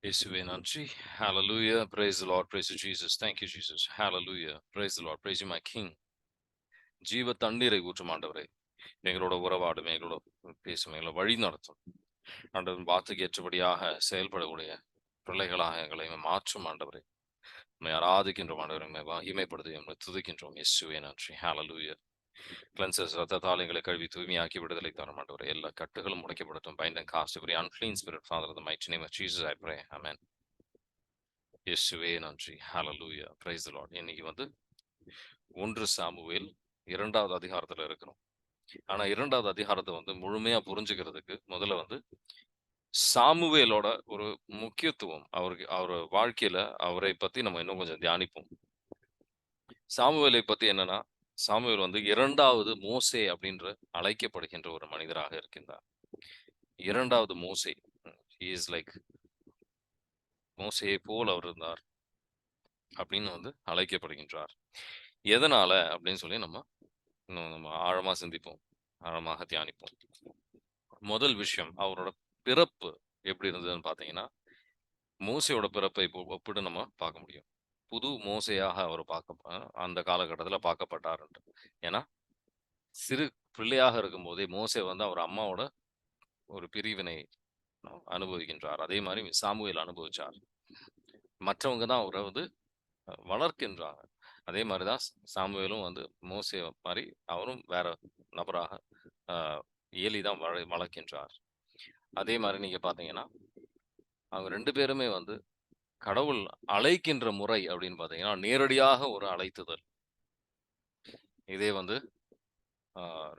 இயேசுவே நன்றி. Hallelujah. Praise the Lord. Praise you, Jesus. Thank you, Jesus. Hallelujah. Praise the Lord. Praise you, my King. ஜீவ தண்ணீரை ஊற்றும் ஆண்டவரே. எங்களோட உறவாடும், எங்களோட பேசும், எங்களை வழி நடத்தும். ஆண்டவரின் வார்த்தைக்கு ஏற்றபடியாக செயல்படக்கூடிய பிள்ளைகளாக எங்களை மாற்றும் ஆண்டவரே. உம்மை ஆராதிக்கின்றோம் ஆண்டவரே. உம்மை மகிமைப்படுத்தி உம்மை துதிக்கின்றோம். இயேசுவே நன்றி. Hallelujah. கிளென்சஸ் ரத்தத்தால் எங்களை கழுவி தூய்மையாக்கி விடுதலை தரும் ஆண்டவரே. எல்லா கட்டுகளும் உடைக்கப்படட்டும். Bind and cast every unclean spirit, Father, in the mighty name of Jesus, I pray. Amen. இயேசுவே நன்றி. ஹalleluya. praise the Lord. இன்னைக்கு வந்து 1 சாமுவேல் 2வது அதிகாரத்துல இருக்கிறோம். ஆனா 2வது அதிகாரத்தை வந்து முழுமையா புரிஞ்சுக்கிறதுக்கு முதல்ல வந்து சாமுவேலோட ஒரு முக்கியத்துவம், அவர் வாழ்க்கையில அவரை பத்தி நம்ம இன்னும் கொஞ்சம் தியானிப்போம். சாமுவேலை பத்தி என்னன்னா, சாமுவேல் வந்து 2வது மோசே அப்படின்ற அழைக்கப்படுகின்ற ஒரு மனிதராக இருக்கின்றார். 2வது மோசே. he is like மோசேயை போல் அவர் இருந்தார் அப்படின்னு வந்து அழைக்கப்படுகின்றார். எதனால அப்படின்னு சொல்லி நம்ம ஆழமா சிந்திப்போம், ஆழமாக தியானிப்போம். முதல் விஷயம், அவரோட பிறப்பு எப்படி இருந்ததுன்னு பார்த்தீங்கன்னா, மோசையோட பிறப்பை இப்போ ஒப்பிட்டு நம்ம பார்க்க முடியும். புது மோசையாக அவர் அந்த காலகட்டத்தில் பார்க்கப்பட்டார். ஏன்னா சிறு பிள்ளையாக இருக்கும்போதே மோசே வந்து அவர் அம்மாவோட ஒரு பிரிவினை அனுபவிக்கின்றார். அதே மாதிரி சாமுவேல் அனுபவிச்சார். மற்றவங்க தான் அவரை வந்து வளர்க்கின்றாங்க. அதே மாதிரி தான் சாமுவேலும் வந்து மோசே மாதிரி அவரும் வேற நபராக ஏலி தான் வளர்க்கின்றார். அதே மாதிரி நீங்க பார்த்தீங்கன்னா, அவங்க 2 பேருமே வந்து கடவுள் அழைக்கின்ற முறை அப்படின்னு பார்த்தீங்கன்னா, நேரடியாக ஒரு அழைத்துதல். இதே வந்து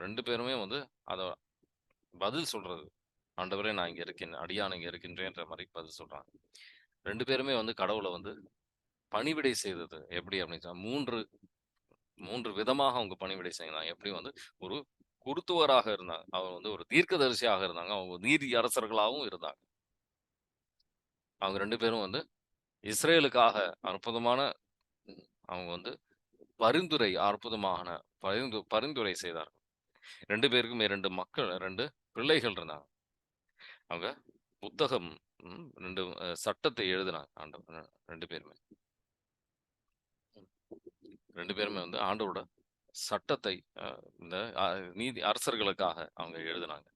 2 பேருமே வந்து அத பதில் சொல்றது. ஆண்டவரே நான் இங்க இருக்கேன், அடியான் இங்க இருக்கின்றேன்ற மாரி பதில் சொல்றாங்க. 2 பேருமே வந்து கடவுள வந்து பணிவிடை செய்தது எப்படி அப்படின்னு சொன்னா, 3 விதமாக அவங்க பணிவிடை செய்தாங்க. எப்படி வந்து ஒரு குருத்துவராக இருந்தாங்க. அவங்க வந்து ஒரு தீர்க்கதரிசியாக இருந்தாங்க. அவங்க நீதி அரசர்களாகவும் இருந்தாங்க. அவங்க 2 பேரும் வந்து இஸ்ரேலுக்காக அற்புதமான அவங்க வந்து அற்புதமான பரிந்துரை செய்தார்கள். 2 பேருக்குமே 2 பிள்ளைகள் இருந்தாங்க. அவங்க புத்தகம் 2 சட்டத்தை எழுதினாங்க. 2 பேருமே. 2 பேருமே வந்து ஆண்டவரோட சட்டத்தை இந்த நீதி அரசர்களுக்காக அவங்க எழுதினாங்க.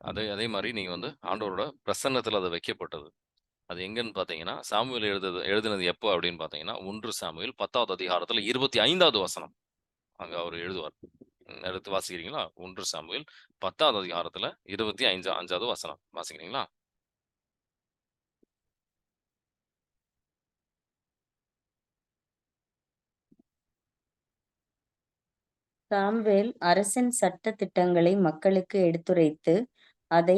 அதே மாரி நீங்க வந்து ஆண்டவரோட பிரசன்னத்துல அது வைக்கப்பட்டது. அது எங்கன்னு பார்த்தீங்கன்னா, சாமுவேல் எழுதினது எப்போ அப்படின்னு பார்த்தீங்கன்னா, 1 சாமுவேல் 10வது அதிகாரத்துல 25வது வசனம். அங்க அவரு எழுதுவார். எடுத்து வாசிக்கிறீங்களா? 1 சாமுவேல் 10வது அதிகாரத்துல 25வது வசனம். வாசிக்கிறீங்களா? சாமுவேல் அரசின் சட்ட திட்டங்களை மக்களுக்கு எடுத்துரைத்து, அதை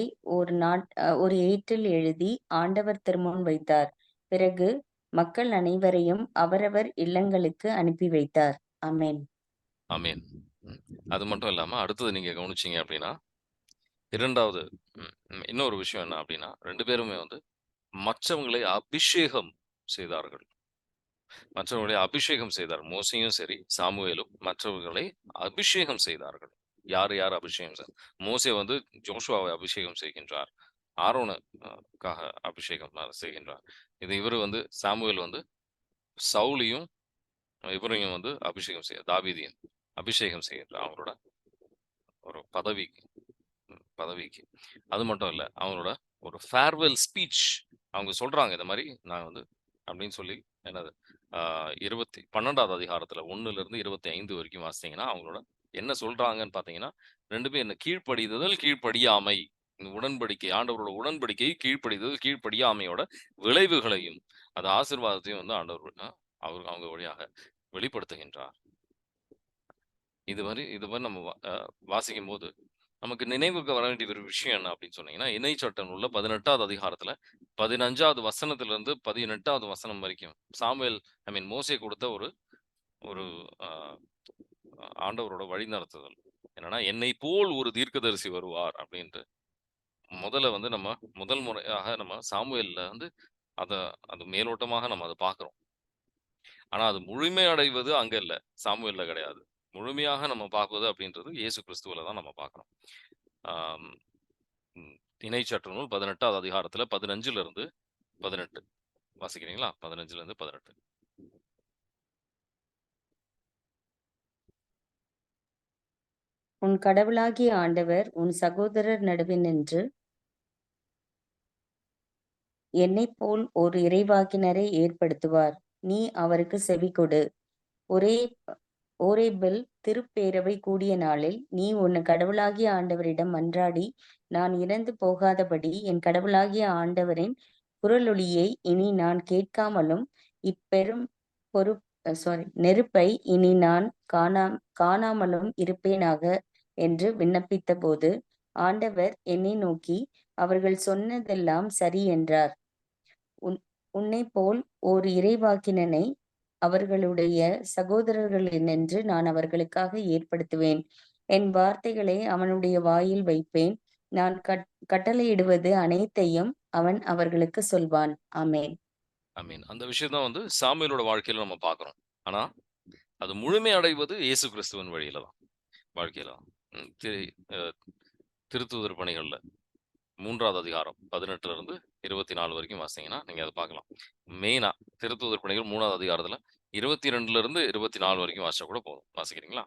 ஒரு ஏட்டில் எழுதி ஆண்டவர் திருமுன் வைத்தார். பிறகு மக்கள் அனைவரையும் அவரவர் இல்லங்களுக்கு அனுப்பி வைத்தார். ஆமென். ஆமென். அது மட்டும் இல்லாம அடுத்தது நீங்க கவனிச்சீங்க அப்படின்னா, 2வது இன்னொரு விஷயம் என்ன அப்படின்னா, 2 பேருமே வந்து மற்றவங்களை அபிஷேகம் செய்தார்கள். மற்றவர்களை அபிஷேகம் செய்தார். மோசேயும் சரி, சாமுவேலும் மற்றவர்களை அபிஷேகம் செய்தார்கள். யார் அபிஷேகம் மோசே வந்து ஜோஷுவாவை அபிஷேகம் செய்கின்றார். ஆரோன க்காக அபிஷேகம் செய்கின்றார். இவரு வந்து சாமுவேல் வந்து சவுலையும் இவரையும் வந்து தாவீதையும் அபிஷேகம் செய்கின்றார். அவரோட ஒரு பதவிக்கு. அது மட்டும் இல்ல. அவங்களோட ஒரு ஃபேர்வெல் ஸ்பீச் அவங்க சொல்றாங்க. இந்த மாரி நான் வந்து அப்படின்னு சொல்லி என்னது 12வது அதிகாரத்துல 1லிருந்து 25 வரைக்கும் வாசிச்சீங்கன்னா, அவங்களோட என்ன சொல்றாங்கன்னு பார்த்தீங்கன்னா, 2 பேரும் என்ன கீழ்ப்படிதல், கீழ்ப்படியாமை. இந்த உடன்படிக்கை, ஆண்டவரோட உடன்படிக்கை கீழ்ப்படிதல், கீழ்ப்படியாமையோட விளைவுகளையும், அது ஆசீர்வாதத்தையும் வந்து ஆண்டவர் அவங்க வழியாக வெளிப்படுத்துகின்றார். இது மாரி நம்ம வாசிக்கும்போது நமக்கு நினைவுக்கு வர வேண்டிய ஒரு விஷயம் என்ன அப்படின்னு சொன்னீங்கன்னா, இணைச்சட்ட நூல்ல 18வது அதிகாரத்துல 15வது வசனத்திலிருந்து 18வது வசனம் வரைக்கும் மோசே கொடுத்த ஒரு ஒரு அ ஆண்டவரோட வழிநடத்துதல். என்னன்னா, "என்னை போல் ஒரு தீர்க்கதரிசி வருவார்" அப்படின்ட்டு. முதல்ல வந்து முதல் முறையாக நம்ம சாமுவேல்ல வந்து அத அது மேலோட்டமாக நம்ம அத பார்க்கிறோம். ஆனா அது முழுமை அடைவது அங்க இல்ல. சாமுவேல்ல கிடையாது. முழுமையாக நம்ம பார்க்குவது அப்படின்றது இயேசு கிறிஸ்துவில தான் நம்ம பார்க்கிறோம். ஆம், ம், இணைச்சற்று நூல் 18வது அதிகாரத்துல 15லிருந்து 18 வாசிக்கிறீங்களா? 15லிருந்து 18. உன் கடவுளாகிய ஆண்டவர் உன் சகோதரர் நடுவே நின்று என்னைப் போல் ஒரு இறைவாக்கினரை ஏற்படுத்துவார். நீ அவருக்கு செவிகொடு. ஒரே ஓரேபில் திருப்பேரவை கூடிய நாளில் நீ உன் கடவுளாகிய ஆண்டவரிடம் மன்றாடி, நான் இறந்து போகாதபடி என் கடவுளாகிய ஆண்டவரின் குரலொலியை இனி நான் கேட்காமலும் இப்பெரும் நெருப்பை இனி நான் காணாமலும் இருப்பேனாக என்று விண்ணப்பித்தபோது, ஆண்டவர் என்னை நோக்கி, அவர்கள் சொன்னதெல்லாம் சரி என்றார். உன்னைப் போல் ஓர் இறைவாக்கினனை அவர்களுடைய சகோதரர்களினின்று நான் அவர்களுக்காக ஏற்படுத்துவேன். என் வார்த்தைகளை அவனுடைய வாயில் வைப்பேன். நான் கட்டளையிடுவது அனைத்தையும் அவன் அவர்களுக்கு சொல்வான். ஆமென். ஆமீன். அந்த விஷயம் தான் வந்து சாமுவேலோட வாழ்க்கையில நம்ம பார்க்கிறோம். ஆனா, அது முழுமை அடைவது இயேசு கிறிஸ்துவின் வழியில தான். வாழ்க்கையில தான். ம். அ திருத்தூதர் பணிகள்ல 3வது அதிகாரம் 18லிருந்து 24 வரைக்கும் வாசிச்சீங்கன்னா, நீங்க அத பார்க்கலாம். மெயினா திருத்தூதர் பணிகள் 3வது அதிகாரத்துல 22லிருந்து 24 வரைக்கும் வாசிச்சா கூட போதும். வாசிக்கிறீங்களா?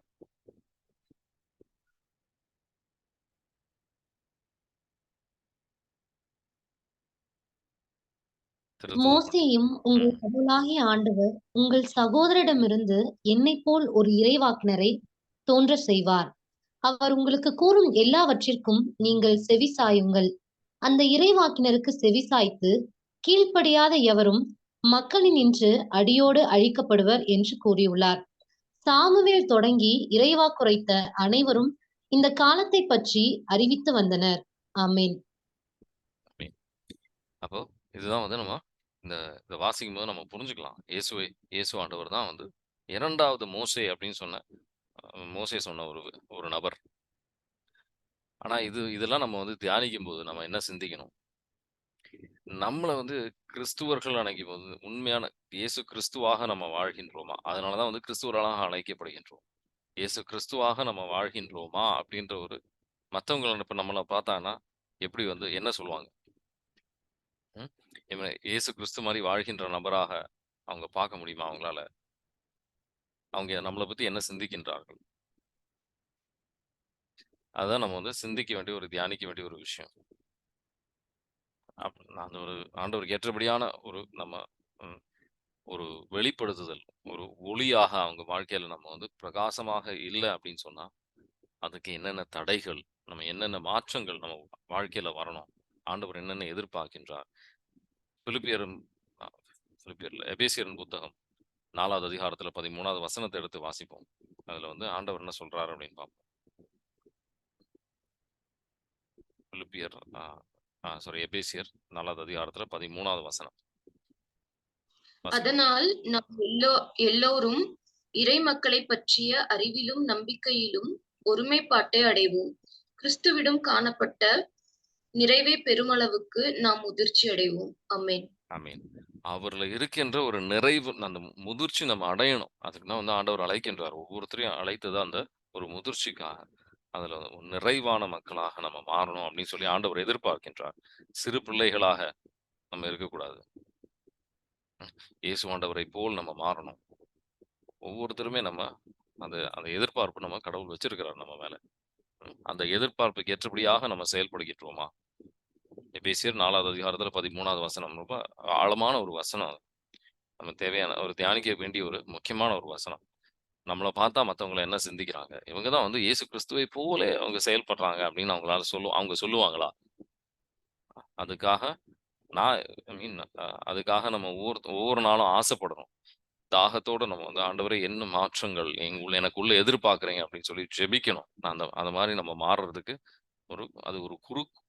திருத்தூதர் பணி. மோசேயும் உங்கள் ம். கடவுளாகிய ஆண்டவர் உங்கள் சகோதரரிடமிருந்து என்னைப் போல் ஒரு இறைவாக்கினரை தோன்றச் செய்வார். அவர் உங்களுக்கு கூறும் எல்லாவற்றிற்கும் நீங்கள் செவிசாயுங்கள். அந்த இறைவாக்கினருக்கு செவிசாய்த்து கீழ்ப்படியாத எவரும் மக்களினின்று அடியோடு அழிக்கப்படுவர் என்று கூறியுள்ளார். சாமுவேல் தொடங்கி இறைவாக்குரைத்த அனைவரும் இந்த காலத்தைப் பற்றி அறிவித்து வந்தனர். ஆமென். ஆமீன். அப்போ இதுதான் வந்து நம்ம இந்த இத வாசிக்கும்போது நம்ம புரிஞ்சுக்கலாம். இயேசு ஆண்டவர் தான் வந்து 2வது மோசே அப்படின்னு சொன்ன மோசே சொன்ன ஒரு ஒரு நபர். ஆனா இதெல்லாம் நம்ம வந்து தியானிக்கும்போது நம்ம என்ன சிந்திக்கணும்? நம்மள வந்து கிறிஸ்துவர்கள் அழைக்கும்போது உண்மையான இயேசு கிறிஸ்துவாக நம்ம வாழ்கின்றோமா? அதனால தான் வந்து கிறிஸ்துவர்களாக அழைக்கப்படுகின்றோம். இயேசு கிறிஸ்துவாக நம்ம வாழ்கின்றோமா? அப்படின்ற ஒரு மத்தவங்கள இப்ப நம்மள பார்த்தாங்கன்னா, எப்படி வந்து என்ன சொல்லுவாங்க? ம். இவன் இயேசு கிறிஸ்து மாரி வாழ்கின்ற நபராக அவங்க பார்க்க முடியுமா அவங்களால? அவங்க நம்மள பத்தி என்ன சிந்திக்கின்றார்கள்? அதான் நம்ம வந்து சிந்திக்க வேண்டிய ஒரு தியானிக்க வேண்டிய ஒரு விஷயம். அந்த ஒரு ஆண்டவருக்கு ஏற்றபடியான ஒரு நம்ம ம் ஒரு வெளிப்படுத்துதல், ஒரு ஒளியாக அவங்க வாழ்க்கையில நம்ம வந்து பிரகாசமாக இல்ல அப்படின்னு சொன்னா, அதுக்கு என்னென்ன தடைகள், நம்ம என்னென்ன மாற்றங்கள் நம்ம வாழ்க்கையில வரணும்? ஆண்டவர் என்னென்ன எதிர்பார்க்கின்றார்? பிலிப்பியரும் அ பிலிப்பியர் இல்ல, எபேசியரின் புத்தகம் 4வது அதிகாரத்தில 13வது வசனத்த எடுத்து வாசிப்போம். அதுல வந்து ஆண்டவர் என்ன சொல்றாரு அப்படின்னு பார்ப்போம். பிலிப்பியர் அ அ சாரி எபேசியர் 4வது அதிகாரத்தில 13வது வசனம். வாசிங்க. அதனால் நாம் எல்லோரும் இறை மக்களைப் பற்றிய அறிவிலும் நம்பிக்கையிலும் ஒருமைப்பாட்டை அடைவோம். கிறிஸ்துவிடம் காணப்பட்ட நிறைவை பெருமளவுக்கு நாம் முதிர்ச்சி அடைவோம். ஆமென். ஆமென். அவர்ல இருக்கின்ற ஒரு நிறைவு அந்த முதிர்ச்சி நம்ம அடையணும். அதுக்கு தான் வந்து ஆண்டவர் அழைக்கின்றார். ஒவ்வொருத்தரையும் அழைத்தது அந்த ஒரு முதிர்ச்சிக்காக. அதுல ஒரு நிறைவான மக்களாக நம்ம மாறணும் அப்படின்னு சொல்லி ஆண்டவர் எதிர்பார்க்கின்றார். சிறு பிள்ளைகளாக நம்ம இருக்கக்கூடாது. இயேசு ஆண்டவரைப் போல் நம்ம மாறணும். ஒவ்வொருத்தருமே நம்ம அந்த அந்த எதிர்பார்ப்பு நம்ம கடவுள் வச்சிருக்கிறார் நம்ம மேல. அந்த எதிர்பார்ப்புக்கு ஏற்றபடியாக நம்ம செயல்படுகின்றோமா? எபேசியர் 4வது அதிகாரத்துல 13வது வசனம் ரொம்ப ஆழமான ஒரு வசனம். நம்ம தேவையான ஒரு தியானிக்க வேண்டிய ஒரு முக்கியமான ஒரு வசனம். நம்மள பார்த்தா மத்தவங்க என்ன சிந்திக்கிறாங்க? இவங்க தான் வந்து இயேசு கிறிஸ்துவை போல அவங்க செயல்படுறாங்க அப்படின்னு அவங்க சொல்லுவாங்களா? அதுக்காக நான் ஐ மீன் அதுக்காக நம்ம ஒவ்வொரு நாளும் ஆசைப்படணும். தாகத்தோட நம்ம வந்து ஆண்டவரே என்ன மாற்றங்கள் எனக்குள்ள எதிர்பார்க்கிறீங்க அப்படின்னு சொல்லி ஜெபிக்கணும். அந்த அந்த மாரி நம்ம மாறுறதுக்கு அது ஒரு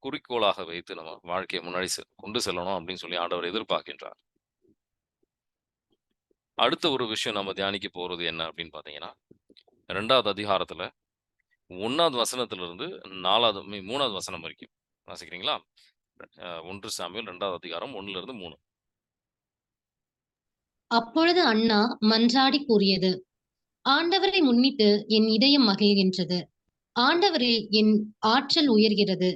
குறிக்கோளாக வைத்து நம்ம வாழ்க்கைய முன்னாடி கொண்டு செல்லணும் அப்படின்னு சொல்லி ஆண்டவர் எதிர்பார்க்கின்றார். அடுத்த ஒரு விஷயம் நம்ம தியானிக்க போறது என்ன அப்படின்னு பார்த்தீங்கன்னா, 2வது அதிகாரத்துல 1வது வசனத்திலிருந்து 3வது வசனம் வரைக்கும். வாசிக்கிறீங்களா? 1 சாமுவேல் 2வது அதிகாரம் 1லிருந்து 3. அப்பொழுது அன்னா மன்றாடி கூறியது, ஆண்டவரை முன்னிட்டு என் இதயம் மகிழ்கின்றது. ஆண்டவரில் என் ஆற்றல் உயர்கிறது.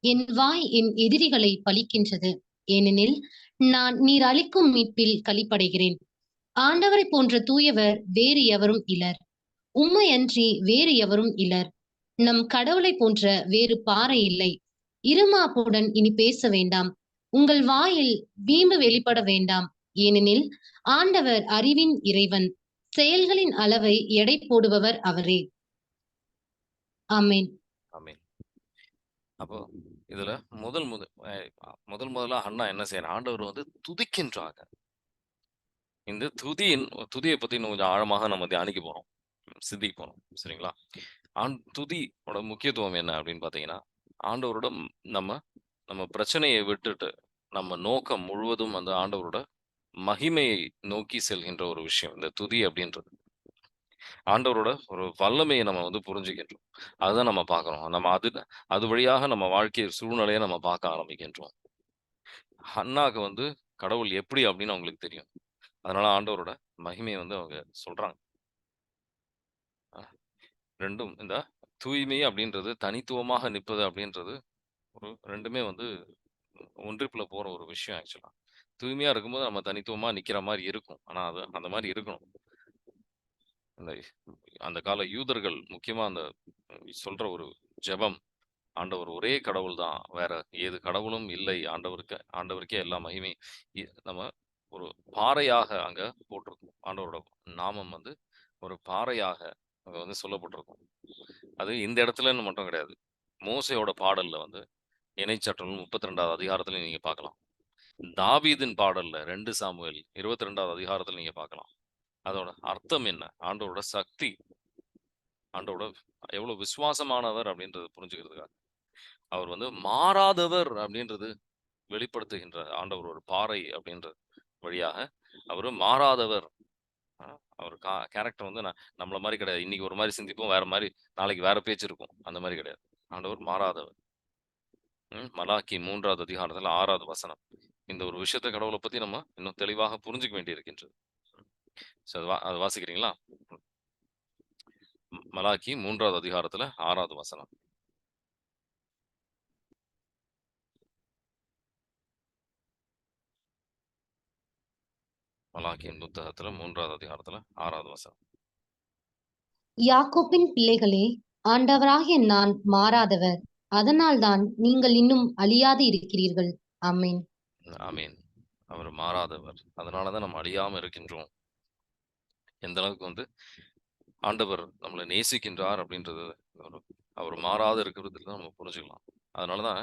என் வாய் என் எதிரிகளை பழிக்கின்றது. ஏனெனில் நான் நீர் அளிக்கும் மீட்பில் களிப்படைகிறேன். ஆண்டவரைப் போன்ற தூயவர் வேறு எவரும் இலர். உம்மையன்றி வேறு எவரும் இலர். நம் கடவுளைப் போன்ற வேறு பாறை இல்லை. இருமாப்புடன் இனி பேச வேண்டாம். உங்கள் வாயில் வீம்பு வெளிப்பட வேண்டாம். ஏனெனில் ஆண்டவர் அறிவின் இறைவன். செயல்களின் அளவை எடை போடுபவர் அவரே. ஆமென். ஆமென். அப்போ இதுல முதலா அண்ணா என்ன செய்யறாங்க? ஆண்டவர் வந்து துதிக்கின்றாங்க. இந்த துதியை பத்தி இன்னும் கொஞ்சம் ஆழமாக நம்ம தியானிக்க போறோம், சிந்திக்க போறோம். சரிங்களா? துதியோட முக்கியத்துவம் என்ன அப்படின்னு பாத்தீங்கன்னா, ஆண்டவரோட நம்ம நம்ம பிரச்சனையை விட்டுட்டு நம்ம நோக்கம் முழுவதும் அந்த ஆண்டவரோட மகிமையை நோக்கி செல்கின்ற ஒரு விஷயம் இந்த துதி அப்படின்றது. ஆண்டவரோட ஒரு வல்லமையை நம்ம வந்து புரிஞ்சுக்கின்றோம். அதுதான் நம்ம பார்க்கிறோம். நம்ம அது வழியாக நம்ம வாழ்க்கை சூழ்நிலையை நம்ம பார்க்க ஆரம்பிக்கின்றோம். ஹன்னாக்கு வந்து கடவுள் எப்படி அப்படின்னு அவங்களுக்கு தெரியும். அதனால ஆண்டவரோட மகிமையை வந்து அவங்க சொல்றாங்க. அ 2ம் இந்த தூய்மை அப்படின்றது, தனித்துவமாக நிற்பது அப்படின்றது, 2மே வந்து ஒன்றிப்புல போற ஒரு விஷயம் ஆக்சுவலா. தூய்மையா இருக்கும்போது நம்ம தனித்துவமா நிக்கிற மாரி இருக்கும். ஆனா அது அந்த மாரி இருக்கணும். அந்த அந்த கால யூதர்கள் முக்கியமா அந்த சொல்ற ஒரு ஜெபம், ஆண்டவர் ஒரே கடவுள் தான். வேற ஏது கடவுளும் இல்லை. ஆண்டவருக்கே எல்லா மகிமை. நம்ம ஒரு பாறையாக அங்க போட்டிருக்கும். ஆண்டவரோட நாமம் வந்து ஒரு பாறையாக அங்க வந்து சொல்லப்பட்டிருக்கும். அது இந்த இடத்துலன்னு மட்டும் கிடையாது. மோசேயோட பாடல்ல வந்து இணைச்சட்டம் 32வது அதிகாரத்துல நீங்க பார்க்கலாம். தாவீதின் பாடல்ல 2 சாமுவேல் 22வது அதிகாரத்துல நீங்க பார்க்கலாம். அதோட அர்த்தம் என்ன? ஆண்டவரோட சக்தி, ஆண்டவரோட எவ்வளவு விசுவாசமானவர் அப்படின்றத புரிஞ்சுக்கிறதுக்காக. அவர் வந்து மாறாதவர் அப்படின்றது வெளிப்படுத்துகின்ற ஆண்டவர் ஒரு பாறை அப்படின்ற வழியாக அவரு மாறாதவர். அ அவர் கேரக்டர் வந்து நம்மள மாரி கிடையாது. இன்னைக்கு ஒரு மாரி சிந்திப்போம், வேற மாரி நாளைக்கு வேற பேச்சு இருக்கும். அந்த மாரி கிடையாது. ஆண்டவர் மாறாதவர். மலாக்கி 3வது அதிகாரத்துல 6வது வசனம். இந்த ஒரு விஷயத்த கடவுள பத்தி நம்ம இன்னும் தெளிவாக புரிஞ்சுக்க வேண்டியிருக்கின்றது. சோ அது வாசிக்கிறீங்களா? மலாக்கி 3வது அதிகாரத்துல 6வது வசனம். மலாக்கியின் புத்தகத்துல 3வது அதிகாரத்துல 6வது வசனம். யாக்கோபின் பிள்ளைகளே, ஆண்டவராகிய நான் மாறாதவர். அதனால்தான் நீங்கள் இன்னும் அழியாது இருக்கிறீர்கள். ஆமென். ஆமீன். அவர் மாறாதவர். அதனால தான் நம்ம அழியாம இருக்கின்றோம். எந்த அளவுக்கு வந்து ஆண்டவர் நம்மள நேசிக்கின்றார் அப்படின்றது அவர் மாறாத இருக்கிறதுல நம்ம புரிஞ்சுக்கலாம். அதனால தான்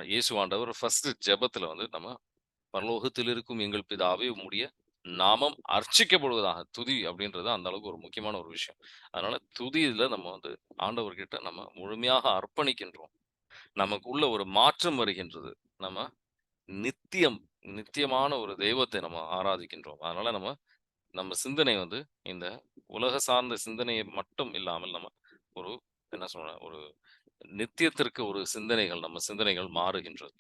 இயேசு ஆண்டவர் ஃபர்ஸ்ட் ஜெபத்துல வந்து நம்ம பரலோகத்தில் இருக்கும் எங்கள் பிதாவே உம்முடைய நாமம் அர்ச்சிக்கப்படுவதாக. துதி அப்படின்றது அந்த அளவுக்கு ஒரு முக்கியமான ஒரு விஷயம். அதனால துதியில நம்ம வந்து ஆண்டவர்கிட்ட நம்ம முழுமையாக அர்ப்பணிக்கின்றோம். நமக்குள்ள ஒரு மாற்றம் வருகின்றது. நம்ம நித்தியம் நித்தியமான ஒரு தெய்வத்தை நம்ம ஆராதிக்கின்றோம். அதனால நம்ம நம்ம சிந்தனை வந்து இந்த உலக சார்ந்த சிந்தனையை மட்டும் இல்லாமல் நம்ம ஒரு என்ன சொல்ற ஒரு நித்தியத்திற்கு ஒரு நம்ம சிந்தனைகள் மாறுகின்றது.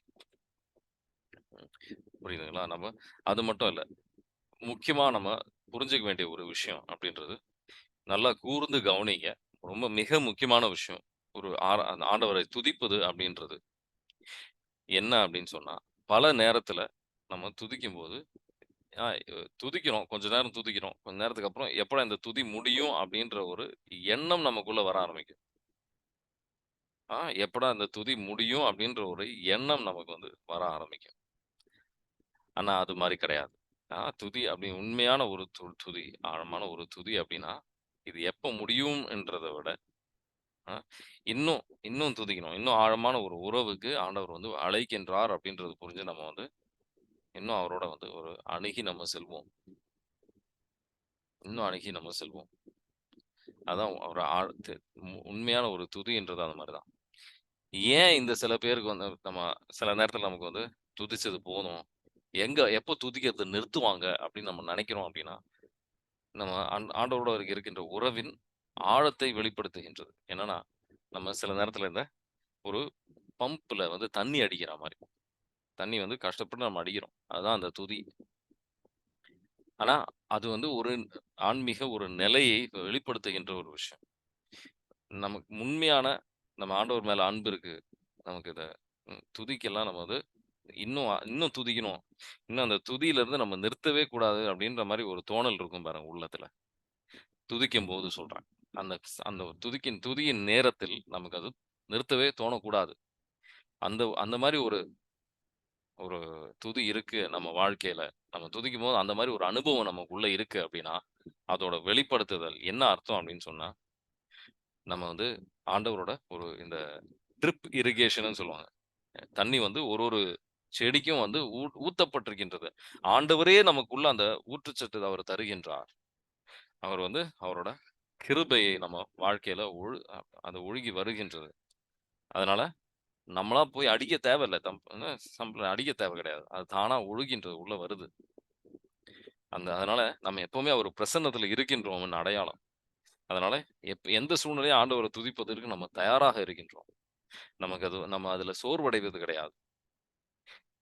புரியுதுங்களா? நம்ம அது மட்டும் இல்ல. முக்கியமா நம்ம புரிஞ்சுக்க வேண்டிய ஒரு விஷயம் அப்படின்றது, நல்லா கூர்ந்து கவனிங்க. ரொம்ப மிக முக்கியமான விஷயம். அந்த ஆண்டவரை துதிப்பது அப்படின்றது என்ன அப்படின்னு சொன்னா, பல நேரத்துல நம்ம துதிக்கும்போது, ஆ துதிக்கிறோம். கொஞ்ச நேரம் துதிக்கிறோம். கொஞ்ச நேரத்துக்கு அப்புறம் எப்படா இந்த துதி முடியும் அப்படின்ற ஒரு எண்ணம் நமக்குள்ள வர ஆரம்பிக்கும். எப்படா இந்த துதி முடியும் அப்படின்ற ஒரு எண்ணம் நமக்கு வந்து வர ஆரம்பிக்கும். ஆனா அது மாரி கிடையாது. துதி அப்படி உண்மையான ஒரு துதி, ஆழமான ஒரு துதி அப்படின்னா, இது எப்ப முடியும்ன்றத விட, அ இன்னும் இன்னும் துதிக்கணும். இன்னும் ஆழமான ஒரு உறவுக்கு ஆண்டவர் வந்து அழைக்கின்றார் அப்படின்றது புரிஞ்சு நம்ம வந்து இன்னும் அவரோட வந்து ஒரு அணுகி நம்ம செல்வோம். இன்னும் அணுகி நம்ம செல்வோம். அதான் ஒரு உண்மையான ஒரு துதின்றது அந்த மாரி தான். ஏன் இந்த சில பேருக்கு வந்து நம்ம சில நேரத்துல நமக்கு வந்து துதிச்சது போதும். எப்போ துதிக்கிறத நிறுத்துவாங்க அப்படின்னு நம்ம நினைக்கிறோம் அப்படின்னா, நம்ம ஆண்டவரோட இருக்கின்ற உறவின் ஆழத்தை வெளிப்படுத்துகின்றது. என்னன்னா, நம்ம சில நேரத்துல இந்த ஒரு பம்ப்ல வந்து தண்ணி அடிக்கிற மாரி. தண்ணி வந்து கஷ்டப்பட்டு நம்ம அடிக்கிறோம். அதுதான் அந்த துதி. ஆனா, அது வந்து ஒரு ஆன்மீக ஒரு நிலையை வெளிப்படுத்துகின்ற ஒரு விஷயம். நமக்கு உண்மையான நம்ம ஆண்டவர் மேல அன்பு இருக்கு. நமக்கு இத துதிக்கெல்லாம் நம்ம வந்து இன்னும் துதிக்கணும். இன்னும் அந்த துதியிலருந்து நம்ம நிறுத்தவே கூடாது அப்படின்ற மாரி ஒரு தோணல் இருக்கும் பாருங்க உள்ளத்துல. துதிக்கும்போது சொல்றேன். அந்த துதியின் நேரத்தில் நமக்கு அது நிறுத்தவே தோணக்கூடாது. அந்த அந்த மாரி ஒரு ஒரு துதி இருக்கு நம்ம வாழ்க்கையில. நம்ம துதிக்கும்போது அந்த மாரி ஒரு அனுபவம் நமக்குள்ள இருக்கு அப்படின்னா, அதோட வெளிப்படுத்துதல் என்ன அர்த்தம் அப்படின்னு சொன்னா, நம்ம வந்து ஆண்டவரோட ஒரு இந்த ட்ரிப் இரிகேஷன்னு சொல்லுவாங்க. தண்ணி வந்து ஒரு ஒரு செடிக்கும் வந்து ஊத்தப்பட்டிருக்கின்றது. ஆண்டவரே நமக்குள்ள அந்த ஊட்டச்சத்து அவர் தருகின்றார். அவர் வந்து அவரோட கிருபையை நம்ம வாழ்க்கையில அது ஒழுகி வருகின்றது. அதனால நம்மளா போய் அடிக்க தேவையில்ல. அடிக்க தேவை கிடையாது. அது தானா ஒழுகின்றது. உள்ள வருது. அதனால நம்ம எப்பவுமே அவர் பிரசன்னத்துல இருக்கின்றோம்னு அடையாளம். அதனால எந்த சூழ்நிலையும் ஆண்டவர துதிப்பதற்கு நம்ம தயாராக இருக்கின்றோம். நம்ம அதுல சோர்வடைவது கிடையாது.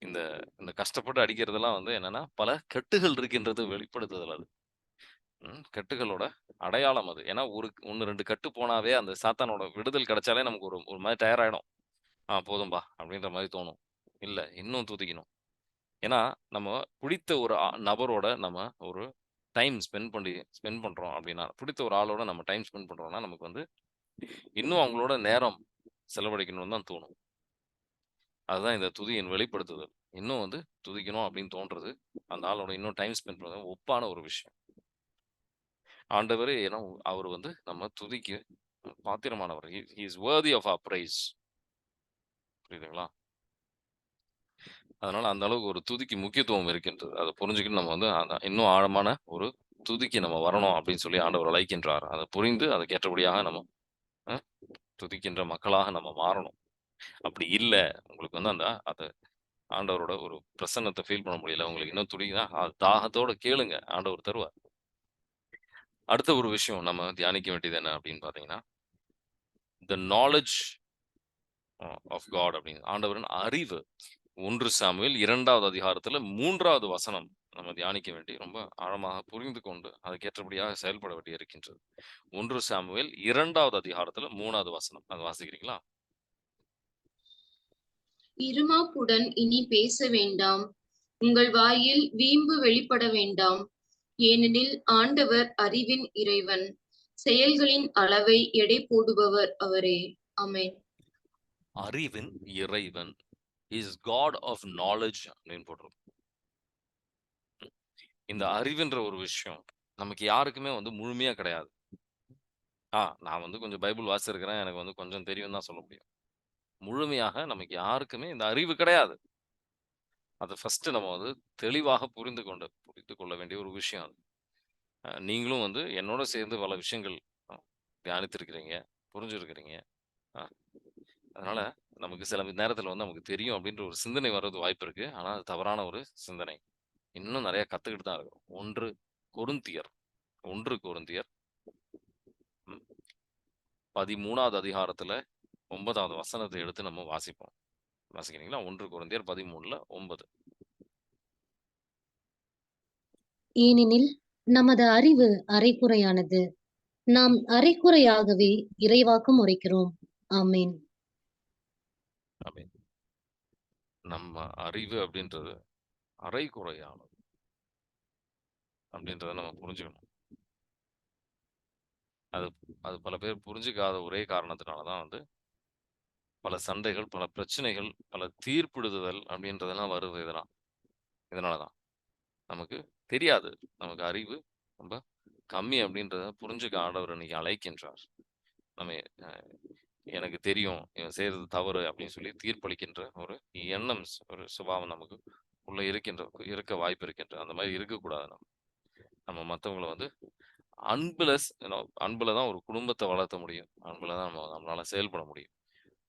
இந்த இந்த கஷ்டப்பட்டு அடிக்கிறதெல்லாம் வந்து என்னன்னா, பல கட்டுகள் இருக்கின்றது வெளிப்படுத்துதல் அது. கட்டுகளோட அடையாளம் அது. ஏன்னா 1, 2 கட்டு போனாவே அந்த சாத்தானோட விடுதல் கிடைச்சாலே நமக்கு ஒரு ஒரு மாரி டயர்ட் ஆயிடும். போதும்பா அப்படின்ற மாரி தோணும். இல்ல இன்னும் துதிக்கணும். ஏன்னா நம்ம பிடித்த ஒரு நபரோட நம்ம ஒரு ஸ்பெண்ட் பண்றோம் அப்படின்னா, பிடித்த ஒரு ஆளோட நம்ம டைம் ஸ்பெண்ட் பண்றோம்னா, நமக்கு வந்து இன்னும் அவங்களோட நேரம் செலவழிக்கணும்னு தான் தோணும். அதுதான் இந்த துதியின் வெளிப்படுத்துதல். இன்னும் வந்து துதிக்கணும் அப்படின்னு தோன்றது, அந்த ஆளோட இன்னும் டைம் ஸ்பெண்ட் பண்றது ஒப்பான ஒரு விஷயம். ஆண்டவரே ஏன்னா அவர் வந்து நம்ம துதிக்கு பாத்திரமானவர். ஹி இஸ் வொர்தி ஆஃப் அவர் பிரைஸ். புரியுதுங்களா? அதனால அந்த அளவுக்கு ஒரு துதிக்கு முக்கியத்துவம் இருக்கின்றது. அத புரிஞ்சுக்கிட்டு நம்ம வந்து இன்னும் ஆழமான ஒரு துதிக்கு நம்ம வரணும் அப்படின்னு சொல்லி ஆண்டவர் அழைக்கின்றார். அத புரிந்து அதுக்கேற்றபடியாக நம்ம அ துதிக்கின்ற மக்களாக நம்ம மாறணும். அப்படி இல்ல, உங்களுக்கு வந்து அந்த ஆண்டவரோட ஒரு பிரசன்னத்த ஃபீல் பண்ண முடியல. உங்களுக்கு இன்னும் துடிக்குதா, தாகத்தோட கேளுங்க. ஆண்டவர் தருவார். அடுத்த ஒரு விஷயம் நம்ம தியானிக்க வேண்டியது என்ன அப்படின்னு பார்த்தீங்கன்னா, தி நாலெட்ஜ் ஆஃப் காட் அப்படின்னு ஆண்டவரின் அறிவு. 1 சாமுவேல் 2வது அதிகாரத்துல 3வது வசனம் நம்ம தியானிக்க வேண்டி ரொம்ப ஆழமாக புரிந்து கொண்டு அதுக்கேற்றபடியாக செயல்பட வேண்டி இருக்கின்றது. 1 சாமுவேல் 2வது அதிகாரத்துல 3வது வசனம். அது வாசிக்கிறீங்களா? இருமாப்புடன் இனி பேச வேண்டாம். உங்கள் வாயில் வீம்பு வெளிப்பட வேண்டாம். ஏனெனில் ஆண்டவர் அறிவின் இறைவன். செயல்களின் அளவை எடை போடுபவர் அவரே. ஆமென். அறிவின் இறைவன். இஸ் காட் ஆஃப் நாலேஜ் அப்படின்னு போட்டிருக்கும். இந்த அறிவுன்ற ஒரு விஷயம் நமக்கு யாருக்குமே வந்து முழுமையா கிடையாது. நான் வந்து கொஞ்சம் பைபிள் வாசிச்சிருக்கிறேன். எனக்கு வந்து கொஞ்சம் தெரியும் தான் சொல்ல முடியும். முழுமையாக நமக்கு யாருக்குமே இந்த அறிவு கிடையாது. அத ஃபர்ஸ்ட்டு நம்ம வந்து தெளிவாக புரிந்து கொள்ள வேண்டிய ஒரு விஷயம் அது. நீங்களும் வந்து என்னோட சேர்ந்து பல விஷயங்கள் அ தியானித்திருக்கிறீங்க, புரிஞ்சிருக்கிறீங்க. அ அதனால நமக்கு சில நேரத்தில வந்து நமக்கு தெரியும் அப்படின்ற ஒரு சிந்தனை வர்றது வாய்ப்பு இருக்கு. ஆனா அது தவறான ஒரு சிந்தனை. இன்னும் நெறைய கத்துக்கிட்டு தான் இருக்கிறோம். 1 கொரிந்தியர் ம் 13வது அதிகாரத்தில 9வது வசனத்த எடுத்து நம்ம வாசிப்போம். வாசிக்கிறீங்களா? 1 கொரிந்தியர் 13ல 9. ஏனெனில் நமது அறிவு அரைகுறையானது. நாம் அரைகுறையாகவே இறைவாக்கும் உரைக்கிறோம். ஆமென். ஆமென். நம்ம அறிவு அப்படின்றது அரைகுறையானது அப்படின்றத நம்ம புரிஞ்சுக்கணும். அது அது பல பேர் புரிஞ்சுக்காத ஒரே காரணத்தினால தான் வந்து பல சண்டைகள், பல பிரச்சனைகள், பல தீர்ப்பிடுதல் அப்படின்றதெல்லாம் வருது இதனால தான். நமக்கு தெரியாது. நமக்கு அறிவு ரொம்ப கம்மி அப்படின்றத புரிஞ்சுக்க ஆண்டவர் இன்னைக்கு அழைக்கின்றார். நம்ம அ எனக்கு தெரியும். இவன் செய்றது தவறு அப்படின்னு சொல்லி தீர்ப்பளிக்கின்ற ஒரு எண்ணம், ஒரு சுபாவம் நமக்கு உள்ள இருக்க வாய்ப்பு இருக்கின்றது. அந்த மாரி இருக்கக்கூடாது நம்ம. நம்ம மத்தவங்கள வந்து அன்புல தான் ஒரு குடும்பத்த வளர்த்த முடியும். அன்புல தான் நம்மளால செயல்பட முடியும்.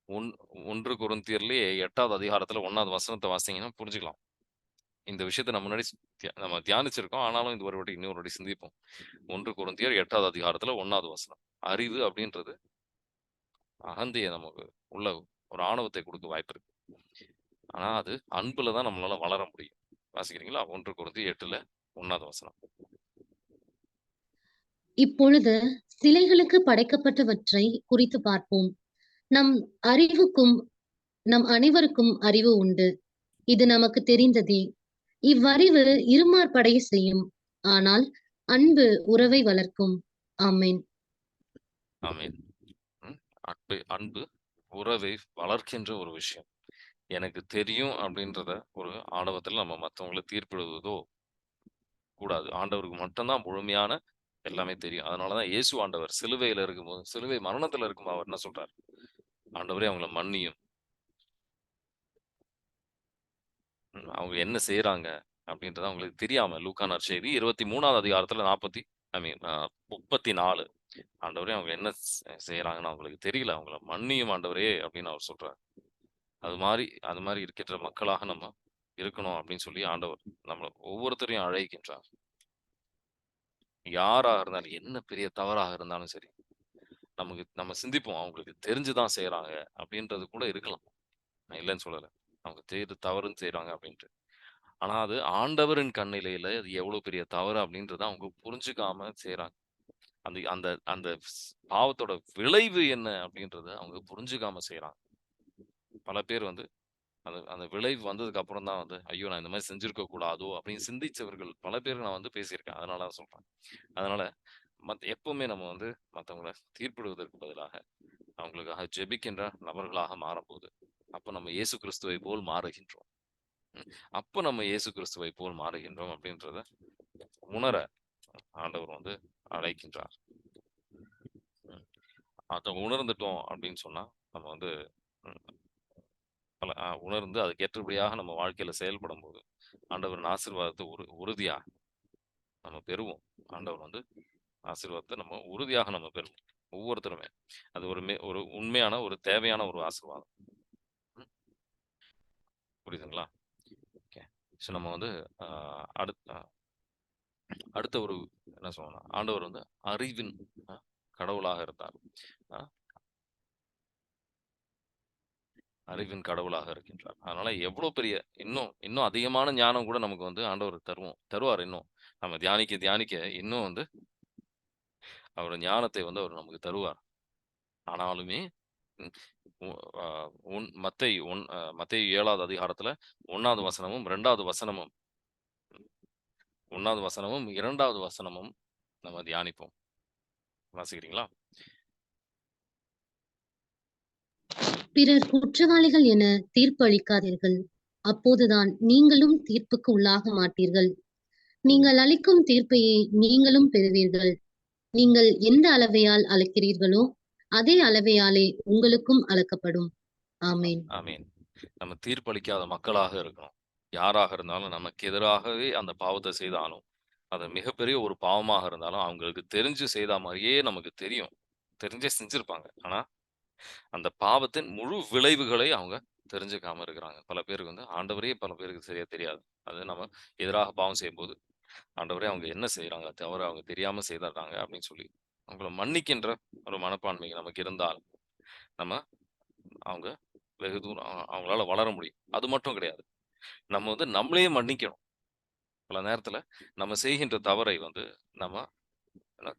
ஒன் 1 கொரிந்தியர்லயே 8வது அதிகாரத்துல 1வது வசனத்த வாசிச்சீங்கன்னா புரிஞ்சுக்கலாம். இந்த விஷயத்த நம்ம முன்னாடி நம்ம தியானிச்சிருக்கோம். ஆனாலும் இது ஒரு வாட்டி இன்னொரு வாட்டி சிந்திப்போம். 1 கொரிந்தியர் 8வது அதிகாரத்துல 1வது வசனம். அறிவு அப்படின்றது அகந்தைய நமக்கு உள்ள ஒரு ஆணவத்தை குடுக்க வாய்ப்பு இருக்கு. ஆனா அது அன்புல தான் நம்மளால வளர முடியும். வாசிக்கிறீங்களா? 1 கொரிந்தியர் 8ல 1வது வசனம். இப்பொழுது சிலைகளுக்கு படைக்கப்பட்டவற்றை குறித்து பார்ப்போம். நம் அறிவுக்கும் நம் அனைவருக்கும் அறிவு உண்டு. இது நமக்கு தெரிந்ததே. இவ்வறிவு இருமாற்படைய செய்யும். ஆனால் அன்பு உறவை வளர்க்கும். ஆமென். ஆமென். அன்பு உறவை வளர்க்கின்ற ஒரு விஷயம். எனக்கு தெரியும் அப்படின்றத ஒரு ஆணவத்துல நம்ம மத்தவங்கள தீர்ப்பிடுவதோ கூடாது. ஆண்டவருக்கு மட்டும் தான் முழுமையான எல்லாமே தெரியும். அதனாலதான் இயேசு ஆண்டவர் சிலுவையில இருக்கும்போது, சிலுவை மரணத்துல இருக்கும்போது அவர் என்ன சொல்றாரு? ஆண்டவரே அவங்கள மன்னியும். அவங்க என்ன செய்றாங்க அப்படின்றது அவங்களுக்கு தெரியாம லூக்கா நற்செய்தி 23வது அதிகாரத்துல 34 ஆண்டவரே அவங்க என்ன செய்றாங்கன்னு அவங்களுக்கு தெரியல. அவங்கள மன்னியும் ஆண்டவரே அப்படின்னு அவர் சொல்றாரு. அது மாரி இருக்கின்ற மக்களாக நம்ம இருக்கணும் அப்படின்னு சொல்லி ஆண்டவர் நம்மள ஒவ்வொருத்தரையும் அழைக்கின்றார். யாராக இருந்தாலும், என்ன பெரிய தவறாக இருந்தாலும் சரி, நம்ம சிந்திப்போம். அவங்களுக்கு தெரிஞ்சு தான் செய்றாங்க அப்படின்றது கூட இருக்கலாம். நான் இல்லன்னு சொல்லல. அவங்க தவறுன்னு செய்றாங்க அப்படின்ட்டு. ஆனா அது ஆண்டவரின் கண்ணிலையில அது எவ்வளவு பெரிய தவறு அப்படின்றத அவங்க புரிஞ்சுக்காம செய்றாங்க. அந்த அந்த அந்த பாவத்தோட விளைவு என்ன அப்படின்றத அவங்க புரிஞ்சுக்காம செய்றாங்க. பல பேர் வந்து அந்த அந்த விளைவு வந்ததுக்கு அப்புறம் தான் வந்து, ஐயோ! நான் இந்த மாரி செஞ்சிருக்க கூடாதோ! அப்படின்னு சிந்திச்சவர்கள் பல பேர் நான் வந்து பேசியிருக்கேன். அதனால தான் சொல்றேன். அதனால எப்பவுமே நம்ம வந்து மத்தவங்கள தீர்ப்பிடுவதற்கு பதிலாக, அவங்களுக்காக ஜெபிக்கின்ற நபர்களாக மாறும்போது, அப்ப நம்ம இயேசு கிறிஸ்துவை போல் மாறுகின்றோம். ம். அப்ப நம்ம இயேசு கிறிஸ்துவை போல் மாறுகின்றோம் அப்படின்றத உணர ஆண்டவர் வந்து அழைக்கின்றார். ம். அத உணர்ந்துட்டோம் அப்படின்னு சொன்னா, நம்ம வந்து ம் உணர்ந்து அதுக்கு ஏற்றபடியாக நம்ம வாழ்க்கையில செயல்படும்போது, ஆண்டவரின் ஆசீர்வாதத்த உறுதியா நம்ம பெறுவோம். ஆண்டவர் வந்து ஆசீர்வாதத்த நம்ம உறுதியாக நம்ம பெறுவோம். ஒவ்வொருத்தருமே. அது ஒரு உண்மையான ஒரு தேவையான ஒரு ஆசீர்வாதம். ம். புரியுதுங்களா? ஓகே. ஸோ நம்ம வந்து அ அடுத்த ஒரு என்ன சொல்லலாம், ஆண்டவர் வந்து அறிவின் அ கடவுளாக இருந்தார். அ அறிவின் கடவுளாக இருக்கின்றார். அதனால எவ்வளோ பெரிய இன்னும் இன்னும் அதிகமான ஞானம் கூட நமக்கு வந்து ஆண்டவர் தருவார் இன்னும். நம்ம தியானிக்க தியானிக்க இன்னும் வந்து அவர் ஞானத்தை வந்து அவர் நமக்கு தருவார். ஆனாலுமே ம் உ அ உன் மத்தேயு 7வது அதிகாரத்துல 1வது வசனமும், 2வது வசனமும் 1வது வசனமும், 2வது வசனமும் நம்ம தியானிப்போம். வாசிக்கிறீங்களா? பிறர் குற்றவாளிகள் என தீர்ப்பு அளிக்காதீர்கள். அப்போதுதான் நீங்களும் தீர்ப்புக்கு உள்ளாக மாட்டீர்கள். நீங்கள் அளிக்கும் தீர்ப்பையே நீங்களும் பெறுவீர்கள். நீங்கள் எந்த அளவையால் அளக்கிறீர்களோ, அதே அளவையாலே உங்களுக்கும் அளக்கப்படும். ஆமென். ஆமென். நம்ம தீர்ப்பளிக்காத மக்களாக இருக்கணும். யாராக இருந்தாலும் நமக்கு எதிராகவே அந்த பாவத்த செய்தாலும், அது மிகப்பெரிய ஒரு பாவமாக இருந்தாலும், அவங்களுக்கு தெரிஞ்சு செய்தா மாரியே நமக்கு தெரியும். தெரிஞ்சே செஞ்சிருப்பாங்க. ஆனா, அந்த பாவத்தின் முழு விளைவுகளை அவங்க தெரிஞ்சுக்காம இருக்கிறாங்க. பல பேருக்கு வந்து ஆண்டவரே பல பேருக்கு சரியா தெரியாது. அது நம்ம எதிராக பாவம் செய்யும்போது, ஆண்டவரே அவங்க என்ன செய்றாங்க? தவறு அவங்க தெரியாம செய்துடுறாங்க அப்படின்னு சொல்லி, அவங்கள மன்னிக்கின்ற ஒரு மனப்பான்மை நமக்கு இருந்தால், நம்ம அவங்க வெகு தூரம் அவங்களால வளர முடியும். அது மட்டும் கிடையாது. நம்ம வந்து நம்மளையே மன்னிக்கணும். பல நேரத்துல நம்ம செய்கின்ற தவறை வந்து நம்ம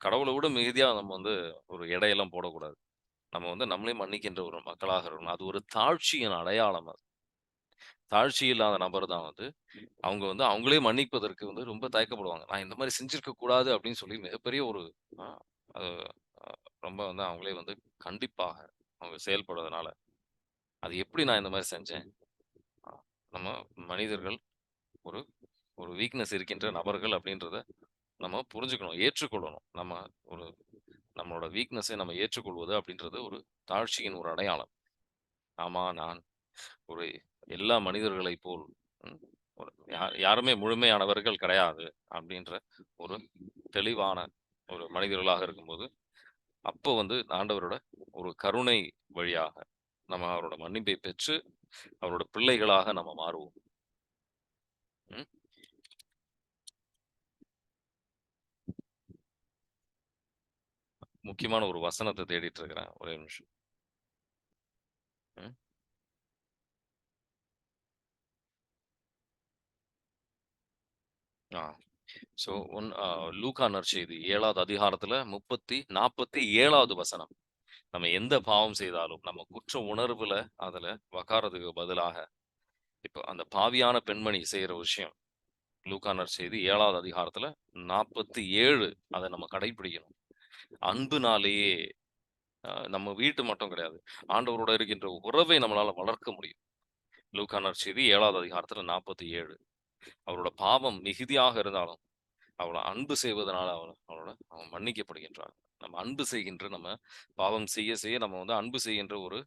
கடவுள விட மிகுதியா நம்ம வந்து ஒரு எடையெல்லாம் போடக்கூடாது. நம்ம வந்து நம்மளே மன்னிக்கின்ற ஒரு மக்களாக இருக்கணும். அது ஒரு தாழ்ச்சியின் அடையாளம் அது. தாழ்ச்சி இல்லாத நபர் தான் வந்து அவங்க வந்து அவங்களே மன்னிப்பதற்கு வந்து ரொம்ப தயக்கப்படுவாங்க. நான் இந்த மாரி செஞ்சிருக்க கூடாது அப்படின்னு சொல்லி மிகப்பெரிய ஒரு அ அது அ ரொம்ப வந்து அவங்களே வந்து கண்டிப்பாக அவங்க செயல்படுறதுனால, அது எப்படி நான் இந்த மாரி செஞ்சேன்? அ நம்ம மனிதர்கள் ஒரு ஒரு வீக்னஸ் இருக்கின்ற நபர்கள் அப்படின்றத நம்ம புரிஞ்சுக்கணும். ஏற்றுக்கொள்ளணும். ஒரு நம்மளோட வீக்னஸை நம்ம ஏற்றுக்கொள்வது அப்படின்றது ஒரு தாழ்ச்சியின் ஒரு அடையாளம். ஆமா, நான் ஒரு எல்லா மனிதர்களைப் போல் ம் ஒரு யாருமே முழுமையானவர்கள் கிடையாது அப்படின்ற ஒரு தெளிவான ஒரு மனிதர்களாக இருக்கும்போது, அப்போ வந்து ஆண்டவரோட ஒரு கருணை வழியாக நம்ம அவரோட மன்னிப்பை பெற்று, அவரோட பிள்ளைகளாக நம்ம மாறுவோம். ம். முக்கியமான ஒரு வசனத்த தேடிட்டு இருக்கிறேன். ஒரே நிமிஷம். ம். ஆ. ஸோ லூக்கா நற்செய்தி 7வது அதிகாரத்துல 47வது வசனம். நம்ம எந்த பாவம் செய்தாலும் நம்ம குற்ற உணர்வுல அதுல உக்காரதுக்கு பதிலாக, இப்போ அந்த பாவியான பெண்மணி செய்யற விஷயம் லூக்கா நற்செய்தி 7வது அதிகாரத்துல 47 அதை நம்ம கடைபிடிக்கணும். அன்புனாலேயே நம்ம வீட்டு மட்டும் கிடையாது, ஆண்டவரோட இருக்கின்ற உறவை நம்மளால வளர்க்க முடியும். லூக்கா நற்செய்தி 7வது அதிகாரத்துல 47. அவரோட பாவம் மிகுதியாக இருந்தாலும் அவளை அன்பு செய்வதனால அவன் மன்னிக்கப்படுகின்றான். நம்ம அன்பு செய்கின்ற, நம்ம பாவம் செய்ய செய்ய நம்ம வந்து அன்பு செய்கின்ற ஒரு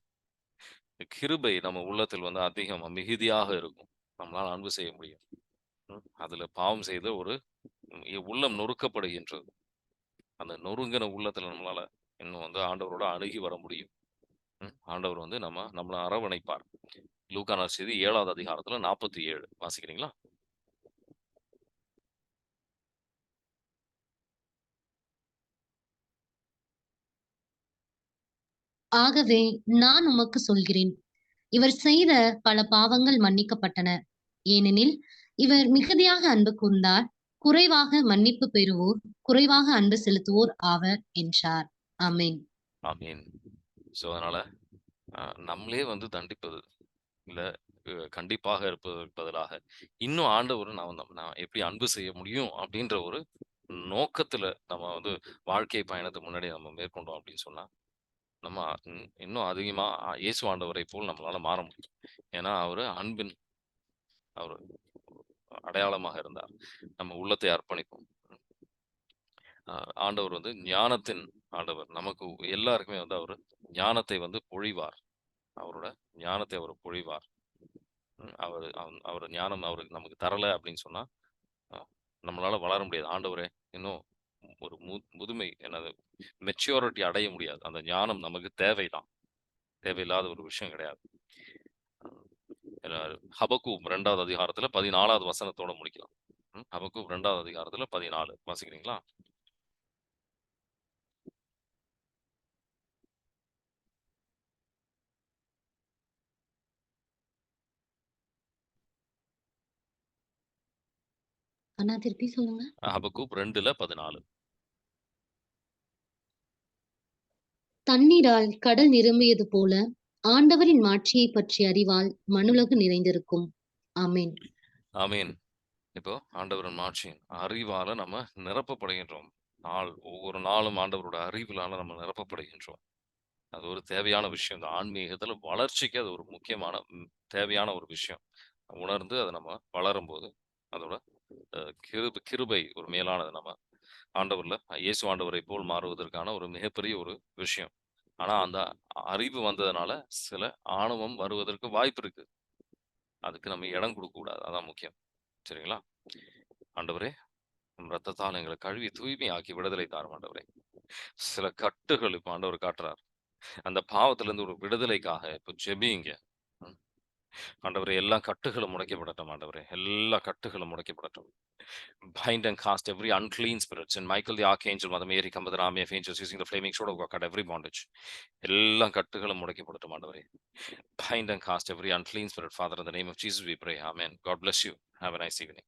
கிருபை நம்ம உள்ளத்தில் வந்து அதிகம் மிகுதியாக இருக்கும். நம்மளால அன்பு செய்ய முடியும். அதுல பாவம் செய்த ஒரு உள்ளம் நொறுக்கப்படுகின்றது. அந்த நொறுங்கின உள்ளத்துல நம்மளால இன்னும் வந்து ஆண்டவரோட அணுகி வர முடியும். ஆண்டவர் வந்து நம்மளை அரவணைப்பார். லூக்கா நற்செய்தி 7வது அதிகாரத்துல 47 வாசிக்கிறீங்களா? ஆகவே நான் உமக்கு சொல்கிறேன், இவர் செய்த பல பாவங்கள் மன்னிக்கப்பட்டன, ஏனெனில் இவர் மிகுதியாக அன்பு கூர்ந்தார். குறைவாக மன்னிப்பு பெறுவோர் குறைவாக அன்பு செலுத்துவோர் ஆவர் என்றார். ஆமென். ஆமீன். ஸோ அதனால நம்மளே வந்து தண்டிப்பது இல்ல, கண்டிப்பாக இருப்பதற்கு பதிலாக இன்னும் ஆண்டவர் நான் எப்படி அன்பு செய்ய முடியும் அப்படின்ற ஒரு நோக்கத்துல நம்ம வந்து வாழ்க்கை பயணத்தை முன்னாடி நம்ம மேற்கொண்டோம் அப்படின்னு சொன்னா நம்ம இன்னும் அதிகமா இயேசு ஆண்டவரை போல் நம்மளால மாற முடியும். ஏன்னா அவரு அன்பின் அவர் அடையாளமாக இருந்தார். நம்ம உள்ளத்தை அர்ப்பணிப்போம். ஆண்டவர் வந்து ஞானத்தின் ஆண்டவர். நமக்கு எல்லாருக்குமே வந்து அவர் ஞானத்தை வந்து பொழிவார். அவரோட ஞானத்தை அவர் பொழிவார். அவர் ஞானம் அவருக்கு நமக்கு தரல அப்படின்னு சொன்னா நம்மளால வளர முடியாது. ஆண்டவரே இன்னும் ஒரு முதுமை என்னது மெச்சூரிட்டி அடைய முடியாது. அந்த ஞானம் நமக்கு தேவைதான். தேவையில்லாத ஒரு விஷயம் கிடையாது. ஹபக்கூப் 2வது அதிகாரத்துல 14வது வசனத்தோட முடிக்கலாம். ஹபக்கூப் 2வது அதிகாரத்துல 14 வாசிக்கிறீங்களா? அண்ணா திருப்பி சொல்லுங்க. ஹபக்கூப் 2:14. தண்ணீரால் கடல் நிரம்பியது போல ஆண்டவரின் மாட்சியை பற்றி அறிவால் மனுலகு நிறைந்திருக்கும். ஆமென். ஆமீன். இப்போ ஆண்டவரின் மாட்சியின் அறிவால நம்ம நிரப்பப்படுகின்றோம். ஒவ்வொரு நாளும் ஆண்டவரோட அறிவிலால நம்ம நிரப்பப்படுகின்றோம். அது ஒரு தேவையான விஷயம். இந்த ஆன்மீகத்துல வளர்ச்சிக்கு அது ஒரு முக்கியமான தேவையான ஒரு விஷயம். உணர்ந்து அதை நம்ம வளரும் போது அதோட கிருபை ஒரு மேலானது. நம்ம ஆண்டவர்ல இயேசு ஆண்டவரை போல் மாறுவதற்கான ஒரு மிகப்பெரிய ஒரு விஷயம். ஆனா அந்த அறிவு வந்ததுனால சில ஆணவம் வருவதற்கு வாய்ப்பு இருக்கு. அதுக்கு நம்ம இடம் கொடுக்க கூடாது. அதான் முக்கியம். சரிங்களா? ஆண்டவரே, ரத்தத்தால் எங்களை கழுவி தூய்மையாக்கி விடுதலை தாரும் ஆண்டவரே. சில கட்டுகள் இப்ப ஆண்டவர் காட்டுறார். அந்த பாவத்துல இருந்து ஒரு விடுதலைக்காக இப்ப ஜெபிங்க. ஆண்டவரே, எல்லா கட்டுகளும் முடைக்கப்படட்டும் ஆண்டவரே. எல்லா கட்டுகளும் முடைக்கப்படட்டும். Bind and cast every unclean spirits. And Michael the archangel, Mother Mary, come with an army of angels using the flaming sword of God, cut every bondage. எல்லா கட்டுகளும் முடைக்கப்படட்டும் ஆண்டவரே. Bind and cast every unclean spirit, Father, in the name of Jesus we pray. Amen. God bless you. Have a nice evening.